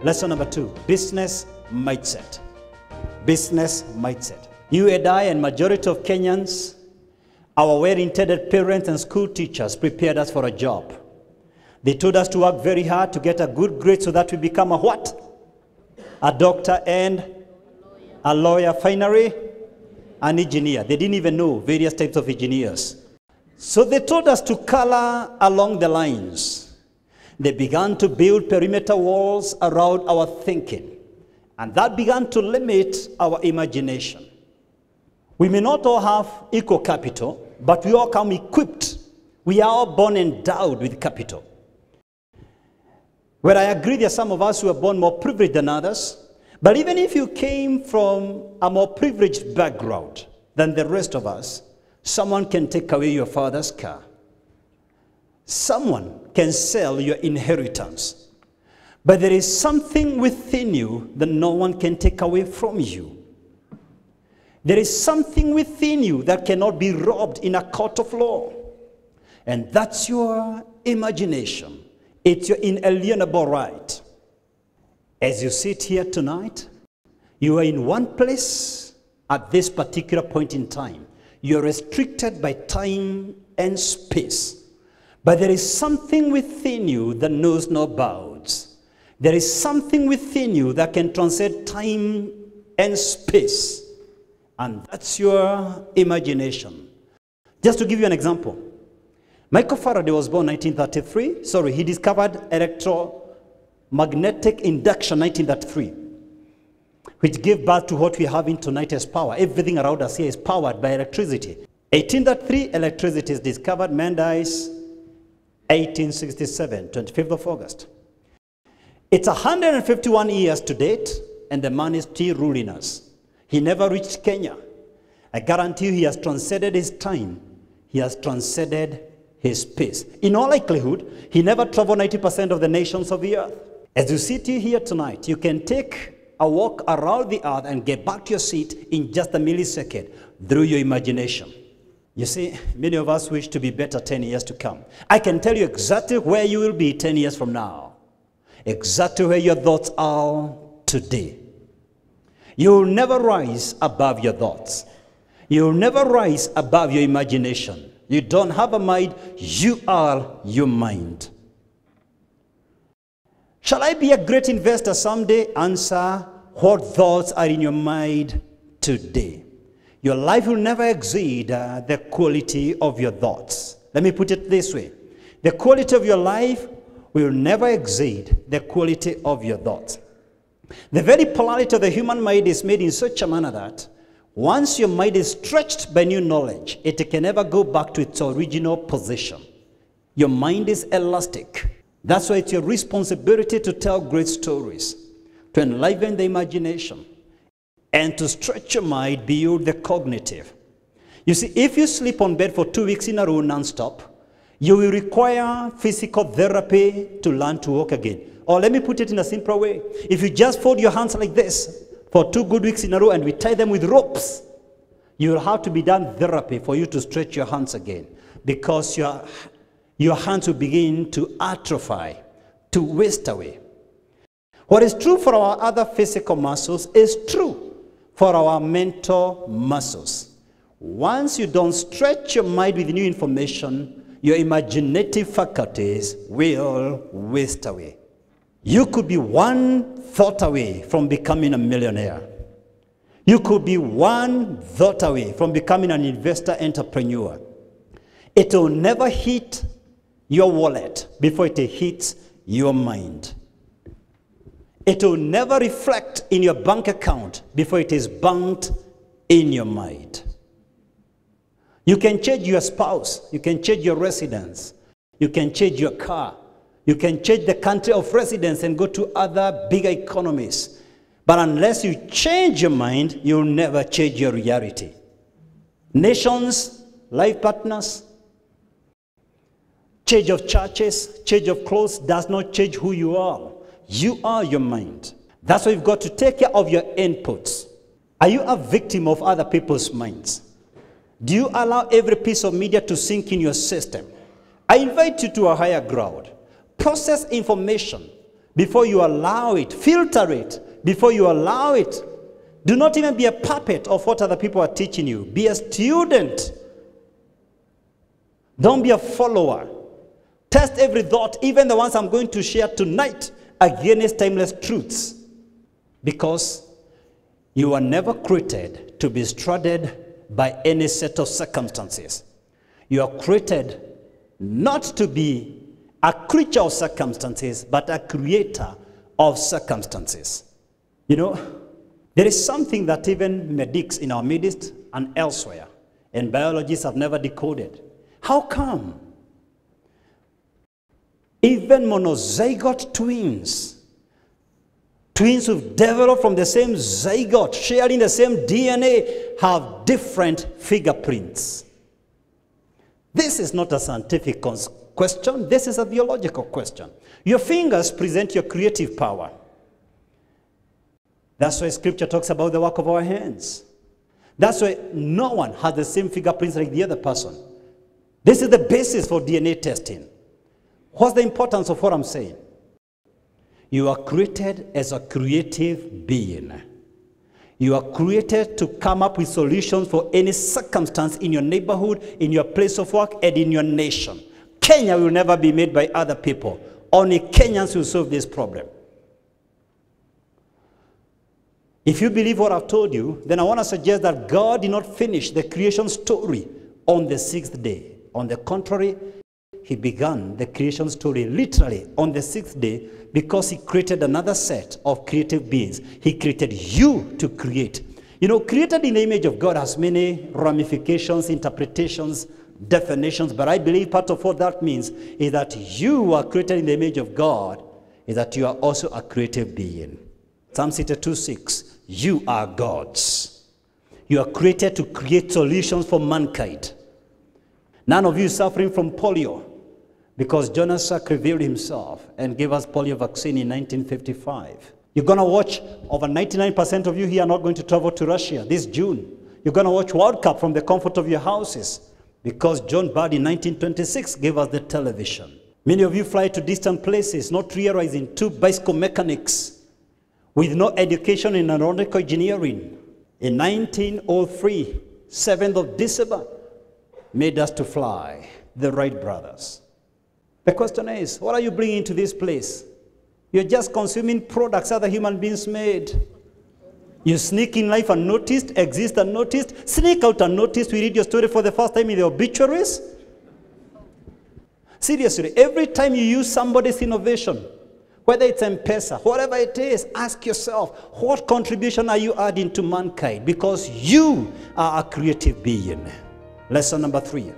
Lesson number 2, business mindset. Business mindset. You and I and majority of Kenyans, our well-intended parents and school teachers prepared us for a job. They told us to work very hard to get a good grade so that we become a what? A doctor and a lawyer, finally, an engineer. They didn't even know various types of engineers. So they told us to color along the lines. They began to build perimeter walls around our thinking. And that began to limit our imagination. We may not all have equal capital, but we all come equipped. We are all born endowed with capital. Well, I agree there are some of us who are born more privileged than others. But even if you came from a more privileged background than the rest of us, someone can take away your father's car. Someone can sell your inheritance. But there is something within you that no one can take away from you. There is something within you that cannot be robbed in a court of law. And that's your imagination. It's your inalienable right. As you sit here tonight, you are in one place at this particular point in time. You're restricted by time and space. But there is something within you that knows no bounds. There is something within you that can transcend time and space. And that's your imagination. Just to give you an example. Michael Faraday was born in 1933. Sorry, he discovered electromagnetic induction 1933, which gave birth to what we have in tonight as power. Everything around us here is powered by electricity. 1833, electricity is discovered. Man dies 1867, 25th of August. It's 151 years to date, and the man is still ruling us. He never reached Kenya. I guarantee you he has transcended his time. He has transcended his space. In all likelihood, he never traveled 90% of the nations of the earth. As you sit here tonight, you can take a walk around the earth and get back to your seat in just a millisecond through your imagination. You see, many of us wish to be better 10 years to come. I can tell you exactly where you will be 10 years from now. Exactly where your thoughts are today. You will never rise above your thoughts. You will never rise above your imagination. You don't have a mind, you are your mind. Shall I be a great investor someday? Answer, what thoughts are in your mind today? Your life will never exceed the quality of your thoughts. Let me put it this way. The quality of your life will never exceed the quality of your thoughts. The very polarity of the human mind is made in such a manner that once your mind is stretched by new knowledge, it can never go back to its original position. Your mind is elastic. That's why it's your responsibility to tell great stories, to enliven the imagination, and to stretch your mind beyond the cognitive. You see, if you sleep on bed for 2 weeks in a row non-stop, you will require physical therapy to learn to walk again. Or let me put it in a simple way. If you just fold your hands like this for 2 good weeks in a row and we tie them with ropes, you will have to be done therapy for you to stretch your hands again, because your hands will begin to atrophy, to waste away. What is true for our other physical muscles is true for our mental muscles. Once you don't stretch your mind with new information, your imaginative faculties will waste away. You could be one thought away from becoming a millionaire. You could be one thought away from becoming an investor entrepreneur. It will never hit your wallet before it hits your mind. It will never reflect in your bank account before it is banked in your mind. You can change your spouse. You can change your residence. You can change your car. You can change the country of residence and go to other bigger economies. But unless you change your mind, you'll never change your reality. Nations, life partners, change of churches, change of clothes does not change who you are. You are your mind. That's why you've got to take care of your inputs. Are you a victim of other people's minds? Do you allow every piece of media to sink in your system? I invite you to a higher ground. Process information. before you allow it. Filter it before you allow it. Do not even be a puppet of what other people are teaching you. Be a student. Don't be a follower. Test every thought, even the ones I'm going to share tonight, against timeless truths. Because you are never created to be stranded by any set of circumstances. You are created not to be a creature of circumstances, but a creator of circumstances. You know, there is something that even medics in our midst and elsewhere, and biologists have never decoded. How come even monozygote twins who develop from the same zygote, sharing the same DNA, have different fingerprints? This is not a scientific question. This is a theological question. Your fingers present your creative power. That's why Scripture talks about the work of our hands. That's why no one has the same fingerprints like the other person. This is the basis for DNA testing. What's the importance of what I'm saying? You are created as a creative being. You are created to come up with solutions for any circumstance in your neighborhood, in your place of work, and in your nation. Kenya will never be made by other people. Only Kenyans will solve this problem. If you believe what I've told you, then I want to suggest that God did not finish the creation story on the sixth day. On the contrary, he began the creation story literally on the sixth day, because he created another set of creative beings. He created you to create. You know, created in the image of God has many ramifications, interpretations, definitions, but I believe part of what that means is that you are created in the image of God, is that you are also a creative being. Psalm 62:6, you are God's. You are created to create solutions for mankind. None of you is suffering from polio, because Jonas Salk revealed himself and gave us polio vaccine in 1955. You're going to watch, over 99% of you here are not going to travel to Russia this June. You're going to watch World Cup from the comfort of your houses, because John Bird in 1926 gave us the television. Many of you fly to distant places, not realizing two bicycle mechanics with no education in aeronautical engineering in 1903, 7th of December, made us to fly, the Wright brothers. The question is, what are you bringing to this place? You're just consuming products other human beings made. You sneak in life unnoticed, exist unnoticed, sneak out unnoticed. We read your story for the first time in the obituaries. Seriously, every time you use somebody's innovation, whether it's M-Pesa, whatever it is, ask yourself, what contribution are you adding to mankind? Because you are a creative being. Lesson number 3.